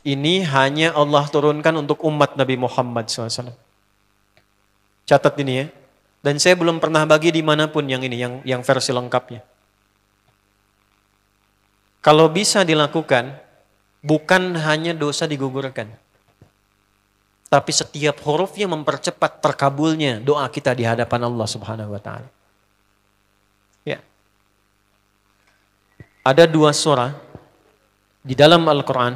Ini hanya Allah turunkan untuk umat Nabi Muhammad SAW. Catat ini ya. Dan saya belum pernah bagi dimanapun yang ini, yang versi lengkapnya. Kalau bisa dilakukan, bukan hanya dosa digugurkan. Tapi setiap hurufnya mempercepat terkabulnya doa kita di hadapan Allah Subhanahu wa Ta'ala. Ya. Ada 2 surah di dalam Al-Quran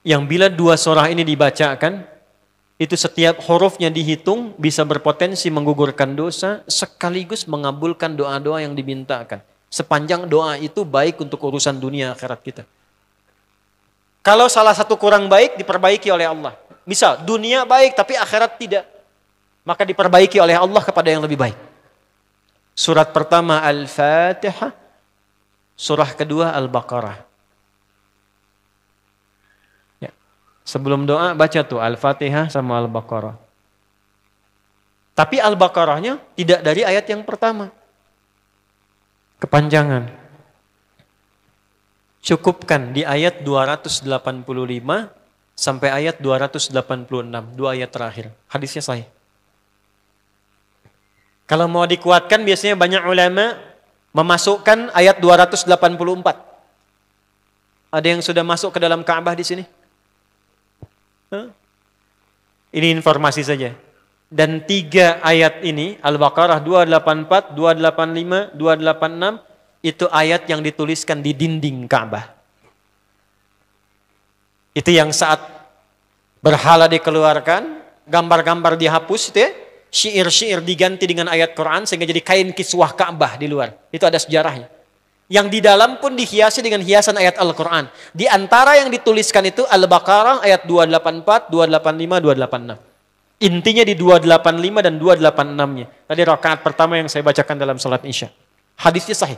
yang bila 2 surah ini dibacakan, itu setiap hurufnya dihitung bisa berpotensi menggugurkan dosa sekaligus mengabulkan doa-doa yang dimintakan. Sepanjang doa itu baik untuk urusan dunia akhirat kita. Kalau salah satu kurang baik diperbaiki oleh Allah. Misal dunia baik tapi akhirat tidak, maka diperbaiki oleh Allah kepada yang lebih baik. Surat pertama Al-Fatihah, surah kedua Al-Baqarah. Ya. Sebelum doa baca tuh Al-Fatihah sama Al-Baqarah. Tapi Al-Baqarahnya tidak dari ayat yang pertama. Kepanjangan. Cukupkan di ayat 285 sampai ayat 286, 2 ayat terakhir. Hadisnya sahih. Kalau mau dikuatkan biasanya banyak ulama memasukkan ayat 284. Ada yang sudah masuk ke dalam Ka'bah di sini? Ini informasi saja. Dan 3 ayat ini, Al-Baqarah 284, 285, 286, itu ayat yang dituliskan di dinding Ka'bah. Itu yang saat berhala dikeluarkan, gambar-gambar dihapus, itu ya, syair-syair diganti dengan ayat Quran sehingga jadi kain kiswah Ka'bah di luar. Itu ada sejarahnya. Yang di dalam pun dihiasi dengan hiasan ayat Al-Quran. Di antara yang dituliskan itu Al-Baqarah ayat 284, 285, 286. Intinya di 285 dan 286-nya. Tadi rakaat pertama yang saya bacakan dalam salat Isya. Hadisnya sahih.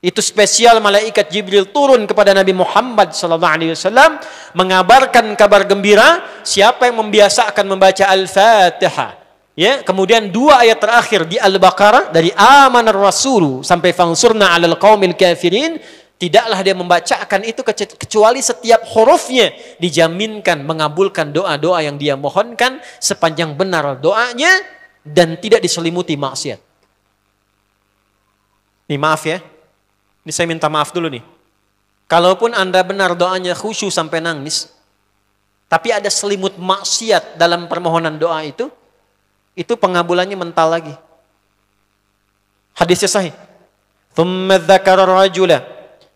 Itu spesial malaikat Jibril turun kepada Nabi Muhammad SAW mengabarkan kabar gembira siapa yang membiasakan membaca Al-Fatihah. Ya, kemudian 2 ayat terakhir di Al-Baqarah dari amanar rasulu sampai fansurna 'alal qaumil kafirin, tidaklah dia membacakan itu kecuali setiap hurufnya dijaminkan mengabulkan doa-doa yang dia mohonkan sepanjang benar doanya dan tidak diselimuti maksiat. Nih maaf ya. Ini saya minta maaf dulu nih. Kalaupun Anda benar doanya khusyuk sampai nangis, tapi ada selimut maksiat dalam permohonan doa itu pengabulannya mental lagi. Hadisnya sahih. Thumma dzakara rajula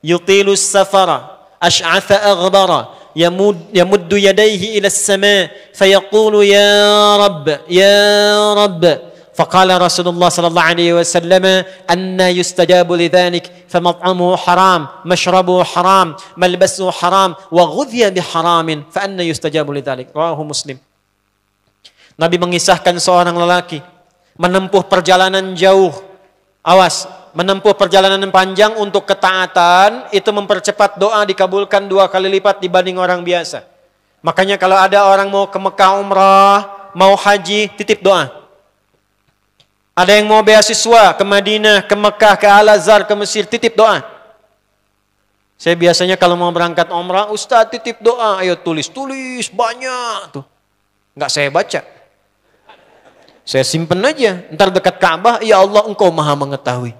yutilu as-safara ash'atha aghbara yamuddu yadayhi ila as-sama' fayaqulu ya rabb. فقال رسول الله صلى الله عليه وسلم أن يستجاب لذلك فمطعمه حرام مشربه حرام ملبسه حرام وغذي بحرام فأن يستجاب لذلك رواه مسلم. Nabi mengisahkan seorang lelaki menempuh perjalanan jauh. Awas, menempuh perjalanan panjang untuk ketaatan itu mempercepat doa dikabulkan 2 kali lipat dibanding orang biasa. Makanya kalau ada orang mau ke Mekah umrah, mau haji, titip doa. Ada yang mau beasiswa ke Madinah, ke Mekah, ke Al-Azhar, ke Mesir, titip doa. Saya biasanya kalau mau berangkat umrah, Ustaz titip doa, ayo tulis banyak tuh. Enggak saya baca. Saya simpen aja, ntar dekat Ka'bah, ya Allah Engkau Maha mengetahui.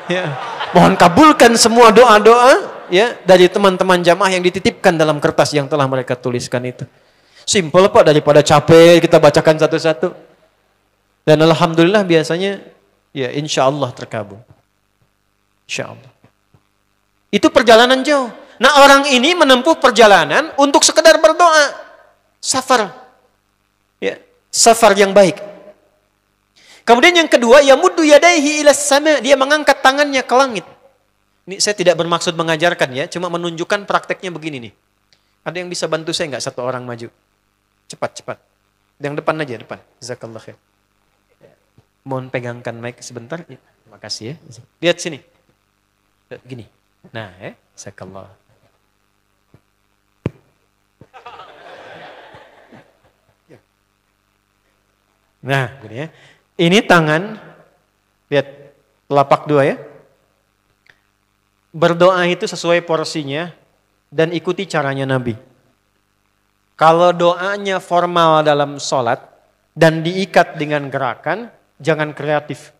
Ya. Mohon kabulkan semua doa-doa ya dari teman-teman jamaah yang dititipkan dalam kertas yang telah mereka tuliskan itu. Simpel Pak, daripada capek kita bacakan satu-satu. Dan alhamdulillah biasanya ya insya Allah terkabul. Insya Allah. Itu perjalanan jauh. Nah orang ini menempuh perjalanan untuk sekedar berdoa. Safar. Ya, safar yang baik. Kemudian yang kedua, yamuddu yadaihi ilas sama, dia mengangkat tangannya ke langit. Ini saya tidak bermaksud mengajarkan ya, cuma menunjukkan prakteknya begini nih. Ada yang bisa bantu saya nggak 1 orang maju? Cepat. Yang depan aja, depan. Jazakallah khair. Mohon pegangkan mic sebentar. Terima kasih ya. Lihat sini. Gini. Nah, jazakallah. Nah, gini ya. Ini tangan, lihat telapak 2 ya. Berdoa itu sesuai porsinya dan ikuti caranya Nabi. Kalau doanya formal dalam sholat dan diikat dengan gerakan, jangan kreatif.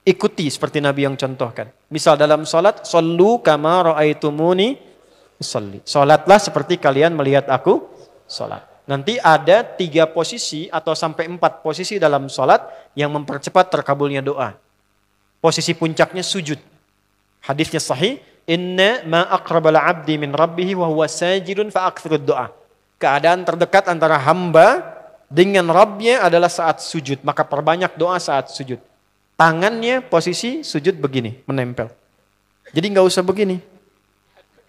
Ikuti seperti Nabi yang contohkan. Misal dalam sholat, shollu kama ra'aitumuni usolli. Sholatlah seperti kalian melihat aku sholat. Nanti ada 3 posisi atau sampai 4 posisi dalam sholat yang mempercepat terkabulnya doa. Posisi puncaknya sujud. Hadisnya sahih. Inna ma aqrabal abdi min rabbihi wa huwa sajidun fa'akthirud doa. Keadaan terdekat antara hamba dengan Rabbnya adalah saat sujud. Maka perbanyak doa saat sujud. Tangannya posisi sujud begini, menempel. Jadi nggak usah begini.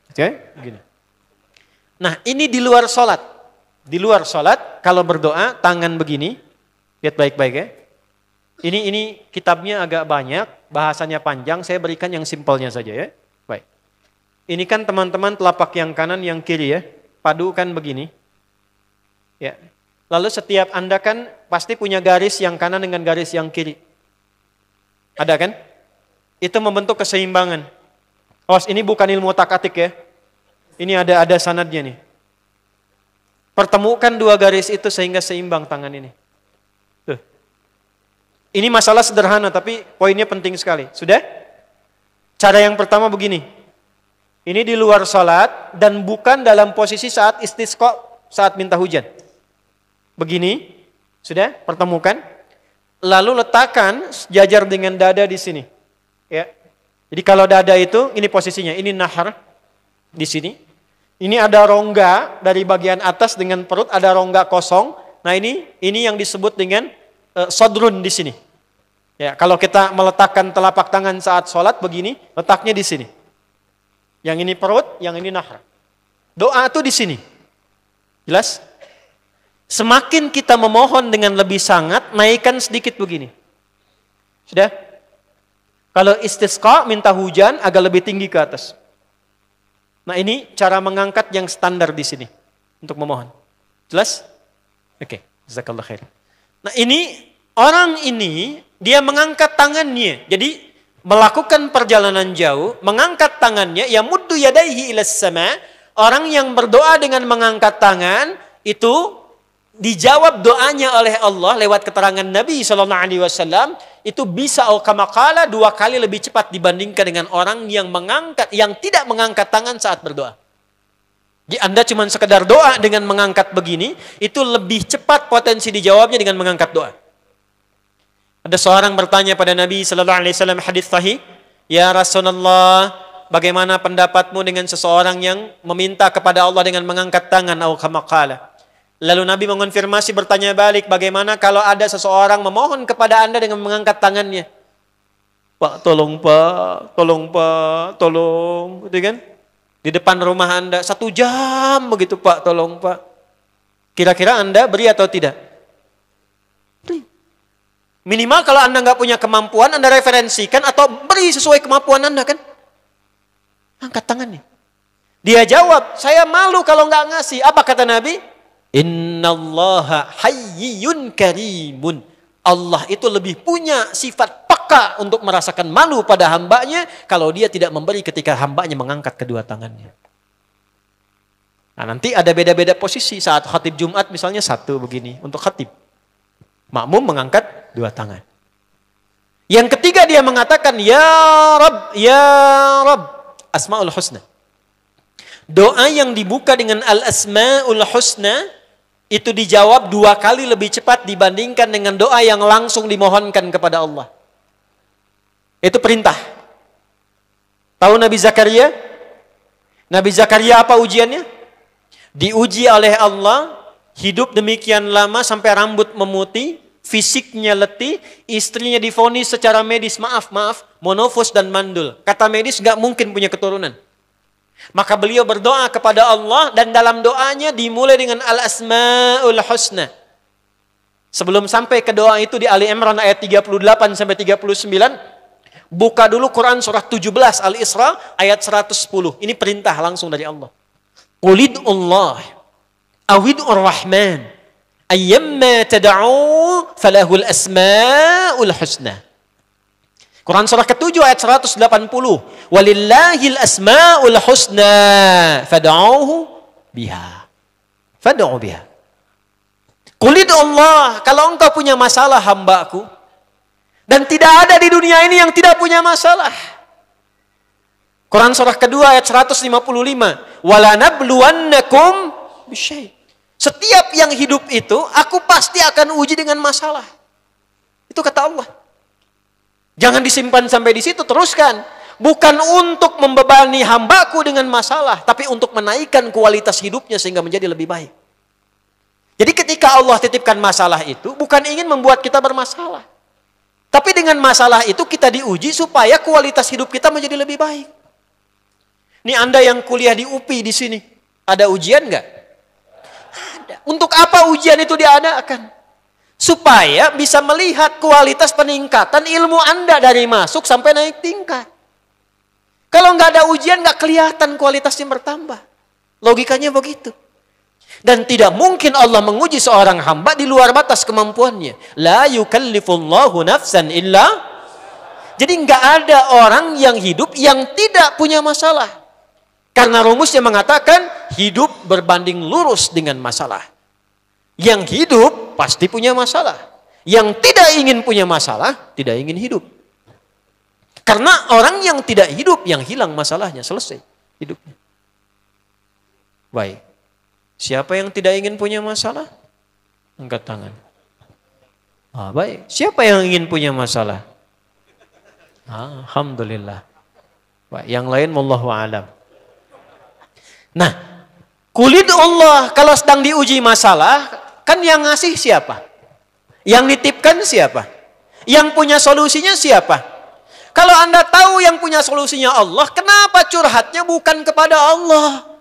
Oke, begini. Nah, ini di luar sholat. Di luar sholat, kalau berdoa, tangan begini. Lihat baik-baik ya. Ini kitabnya agak banyak, bahasanya panjang. Saya berikan yang simpelnya saja ya. Baik. Ini kan teman-teman telapak yang kanan, yang kiri ya. Padukan begini. Ya. Lalu setiap Anda kan pasti punya garis yang kanan dengan garis yang kiri. Ada kan? Itu membentuk keseimbangan. Awas, ini bukan ilmu otak-atik ya. Ini ada sanadnya nih. Pertemukan 2 garis itu sehingga seimbang tangan ini. Tuh. Ini masalah sederhana tapi poinnya penting sekali. Sudah? Cara yang pertama begini. Ini di luar salat dan bukan dalam posisi saat istisqa, saat minta hujan. Begini. Sudah? Pertemukan. Lalu letakkan sejajar dengan dada di sini. Ya. Jadi kalau dada itu, ini posisinya, ini nahar di sini. Ini ada rongga dari bagian atas dengan perut, ada rongga kosong. Nah ini yang disebut dengan sodrun di sini. Ya, kalau kita meletakkan telapak tangan saat sholat begini, letaknya di sini. Yang ini perut, yang ini nahar. Doa itu di sini. Jelas? Semakin kita memohon dengan lebih sangat, naikkan sedikit begini. Sudah? Kalau istisqa, minta hujan, agak lebih tinggi ke atas. Nah ini cara mengangkat yang standar di sini. Untuk memohon. Jelas? Oke. Jazakallah khair. Nah ini, orang ini, dia mengangkat tangannya. Jadi, melakukan perjalanan jauh, mengangkat tangannya, ya muddu yadaihi ilas sama. Orang yang berdoa dengan mengangkat tangan, itu dijawab doanya oleh Allah lewat keterangan Nabi SAW, itu bisa kamakala 2 kali lebih cepat dibandingkan dengan orang yang tidak mengangkat tangan saat berdoa. Jadi Anda cuma sekedar doa dengan mengangkat begini, itu lebih cepat potensi dijawabnya dengan mengangkat doa. Ada seorang bertanya pada Nabi SAW, hadis sahih, ya Rasulullah, bagaimana pendapatmu dengan seseorang yang meminta kepada Allah dengan mengangkat tangan atau kamakala? Lalu Nabi mengonfirmasi, bertanya balik, bagaimana kalau ada seseorang memohon kepada Anda dengan mengangkat tangannya? Pak, tolong Pak, tolong. Gitu kan? Di depan rumah Anda, 1 jam begitu Pak, tolong Pak. Kira-kira Anda beri atau tidak? Beri. Minimal kalau Anda nggak punya kemampuan, Anda referensikan atau beri sesuai kemampuan Anda kan? Angkat tangannya. Dia jawab, saya malu kalau nggak ngasih. Apa kata Nabi? Innallaha hayyun karimun. Allah itu lebih punya sifat peka untuk merasakan malu pada hambanya kalau dia tidak memberi ketika hambanya mengangkat kedua tangannya. Nah nanti ada beda-beda posisi saat khatib Jumat misalnya 1 begini untuk khatib. Makmum mengangkat 2 tangan. Yang ketiga dia mengatakan ya Rabb, Asmaul Husna. Doa yang dibuka dengan Al-Asmaul Husna itu dijawab 2 kali lebih cepat dibandingkan dengan doa yang langsung dimohonkan kepada Allah. Itu perintah. Tahu Nabi Zakaria? Nabi Zakaria apa ujiannya? Diuji oleh Allah, hidup demikian lama sampai rambut memutih, fisiknya letih, istrinya divonis secara medis, maaf, monofos dan mandul. Kata medis gak mungkin punya keturunan. Maka beliau berdoa kepada Allah dan dalam doanya dimulai dengan Al-Asmaul Husna. Sebelum sampai ke doa itu di Ali Imran ayat 38 sampai 39, buka dulu Quran surah 17 Al-Isra ayat 110. Ini perintah langsung dari Allah. Qulidullah awidur rahman ayyamma tad'u falahul asmaul husna. Quran surah ke-7 ayat 180. Walillahil asma'ul husna fad'uhu biha. Fad'u biha. Qul Allah, kalau engkau punya masalah hambaku, dan tidak ada di dunia ini yang tidak punya masalah. Quran surah kedua ayat 155. Wala nabluwannakum bisyai'. Setiap yang hidup itu, aku pasti akan uji dengan masalah. Itu kata Allah. Jangan disimpan sampai di situ, teruskan. Bukan untuk membebani hambaku dengan masalah, tapi untuk menaikkan kualitas hidupnya sehingga menjadi lebih baik. Jadi ketika Allah titipkan masalah itu, bukan ingin membuat kita bermasalah. Tapi dengan masalah itu kita diuji supaya kualitas hidup kita menjadi lebih baik. Ini Anda yang kuliah di UPI di sini, ada ujian nggak? Ada. Untuk apa ujian itu diadakan? Supaya bisa melihat kualitas peningkatan ilmu Anda dari masuk sampai naik tingkat. Kalau nggak ada ujian, nggak kelihatan kualitasnya bertambah. Logikanya begitu. Dan tidak mungkin Allah menguji seorang hamba di luar batas kemampuannya. La yukallifullahu nafsan illa. Jadi nggak ada orang yang hidup yang tidak punya masalah. Karena rumusnya mengatakan hidup berbanding lurus dengan masalah. Yang hidup pasti punya masalah. Yang tidak ingin punya masalah, tidak ingin hidup. Karena orang yang tidak hidup, yang hilang masalahnya, selesai hidupnya. Baik. Siapa yang tidak ingin punya masalah? Angkat tangan. Baik. Siapa yang ingin punya masalah? Alhamdulillah. Baik. Yang lain, wallahu a'lam. Nah, kulit Allah kalau sedang diuji masalah, kan yang ngasih siapa? Yang nitipkan siapa? Yang punya solusinya siapa? Kalau Anda tahu yang punya solusinya Allah, kenapa curhatnya bukan kepada Allah?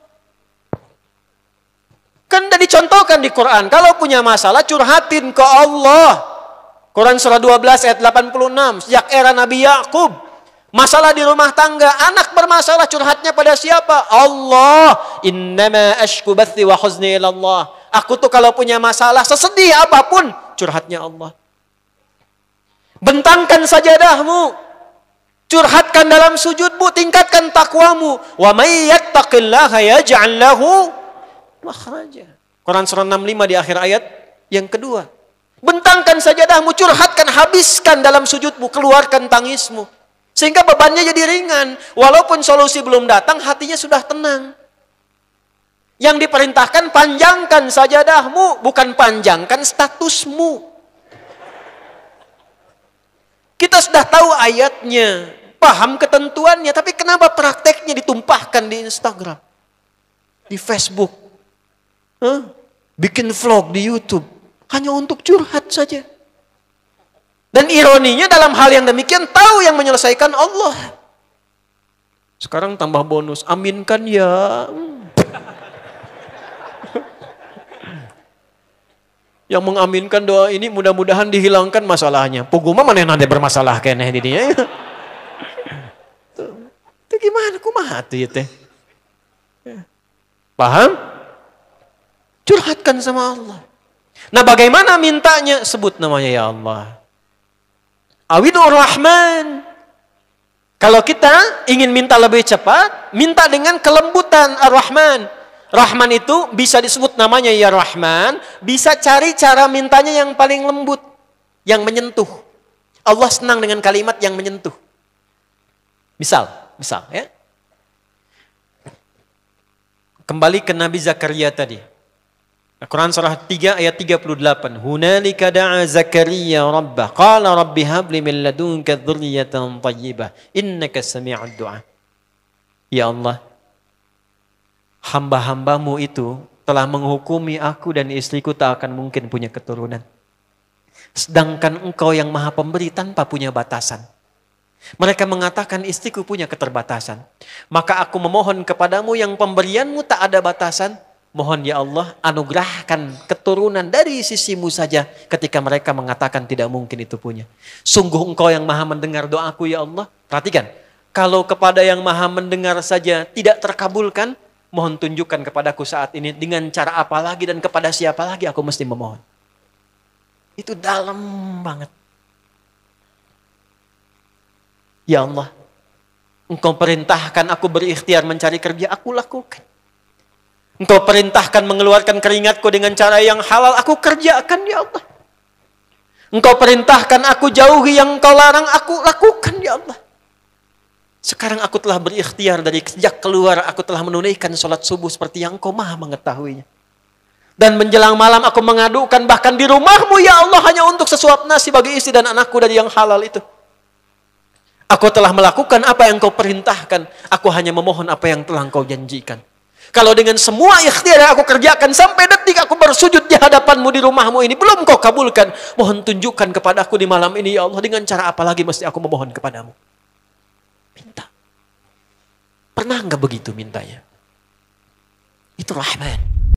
Kan sudah dicontohkan di Quran. Kalau punya masalah, curhatin ke Allah. Quran surah 12 ayat 86. Sejak era Nabi Yakub, masalah di rumah tangga, anak bermasalah, curhatnya pada siapa? Allah. Innama ashku bathi wa huzni ilallah. Aku tuh kalau punya masalah, sesedih apapun, curhatnya Allah. Bentangkan sajadahmu, curhatkan dalam sujudmu, tingkatkan takwamu. Wa may yattaqillaha yaj'al lahu makhraja. Quran surah 65 di akhir ayat yang kedua. Bentangkan sajadahmu, curhatkan, habiskan dalam sujudmu, keluarkan tangismu. Sehingga bebannya jadi ringan. Walaupun solusi belum datang, hatinya sudah tenang. Yang diperintahkan panjangkan sajadahmu, bukan panjangkan statusmu. Kita sudah tahu ayatnya, paham ketentuannya, tapi kenapa prakteknya ditumpahkan di Instagram, di Facebook, bikin vlog di YouTube, hanya untuk curhat saja. Dan ironinya dalam hal yang demikian tahu yang menyelesaikan Allah. Sekarang tambah bonus, aminkan ya. Yang mengaminkan doa ini mudah-mudahan dihilangkan masalahnya. Puguma mana yang ada bermasalah kayaknya di dia. Itu gimana? Kumaha tuh teh? Paham? Curhatkan sama Allah. Nah, bagaimana mintanya? Sebut namanya ya Allah. Awidur Rahman. Kalau kita ingin minta lebih cepat, minta dengan kelembutan Ar-Rahman. Rahman itu bisa disebut namanya ya Rahman, bisa cari cara mintanya yang paling lembut, yang menyentuh. Allah senang dengan kalimat yang menyentuh. Misal ya. Kembali ke Nabi Zakaria tadi. Quran surah 3 ayat 38. Hunalika da'a Zakaria rabbah. Qala rabbi habli min ladunka dzurriyyatan thayyibah. Innaka sami'ud du'a. Ya Allah, hamba-hambamu itu telah menghukumi aku dan istriku tak akan mungkin punya keturunan. Sedangkan engkau yang maha pemberi tanpa punya batasan. Mereka mengatakan istriku punya keterbatasan. Maka aku memohon kepadamu yang pemberianmu tak ada batasan. Mohon ya Allah anugerahkan keturunan dari sisimu saja ketika mereka mengatakan tidak mungkin itu punya. Sungguh engkau yang maha mendengar doaku ya Allah. Perhatikan, kalau kepada yang maha mendengar saja tidak terkabulkan, mohon tunjukkan kepadaku saat ini dengan cara apa lagi dan kepada siapa lagi aku mesti memohon. Itu dalam banget. Ya Allah, Engkau perintahkan aku berikhtiar mencari kerja, aku lakukan. Engkau perintahkan mengeluarkan keringatku dengan cara yang halal, aku kerjakan ya Allah. Engkau perintahkan aku jauhi yang Engkau larang, aku lakukan ya Allah. Sekarang aku telah berikhtiar dari sejak keluar, aku telah menunaikan sholat subuh seperti yang Engkau maha mengetahuinya. Dan menjelang malam aku mengadukan bahkan di rumahmu ya Allah hanya untuk sesuap nasi bagi istri dan anakku dari yang halal itu. Aku telah melakukan apa yang Engkau perintahkan, aku hanya memohon apa yang telah Engkau janjikan. Kalau dengan semua ikhtiar yang aku kerjakan sampai detik aku bersujud di hadapanmu di rumahmu ini belum Kau kabulkan, mohon tunjukkan kepada aku di malam ini ya Allah, dengan cara apa lagi mesti aku memohon kepadamu. Minta. Pernah enggak begitu mintanya? Itu Rahman.